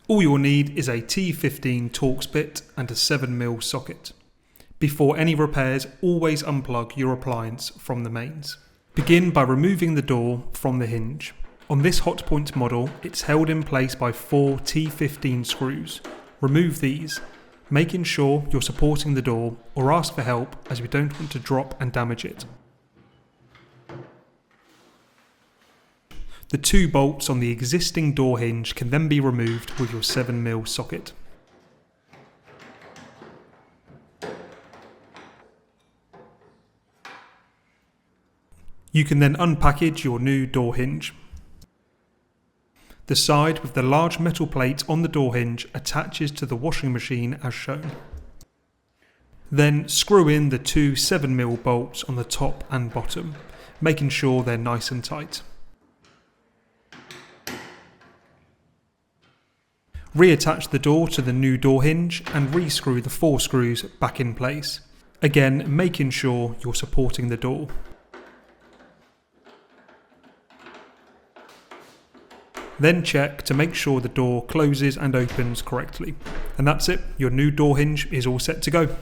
All you'll need is a T15 Torx bit and a 7mm socket. Before any repairs, always unplug your appliance from the mains. Begin by removing the door from the hinge. On this Hotpoint model, it's held in place by 4 T15 screws. Remove these, making sure you're supporting the door, or ask for help as we don't want to drop and damage it. The 2 bolts on the existing door hinge can then be removed with your 7mm socket. You can then unpackage your new door hinge. The side with the large metal plate on the door hinge attaches to the washing machine as shown. Then screw in the 2 7mm bolts on the top and bottom, making sure they're nice and tight. Reattach the door to the new door hinge and re-screw the 4 screws back in place, again making sure you're supporting the door. Then check to make sure the door closes and opens correctly. And that's it, your new door hinge is all set to go.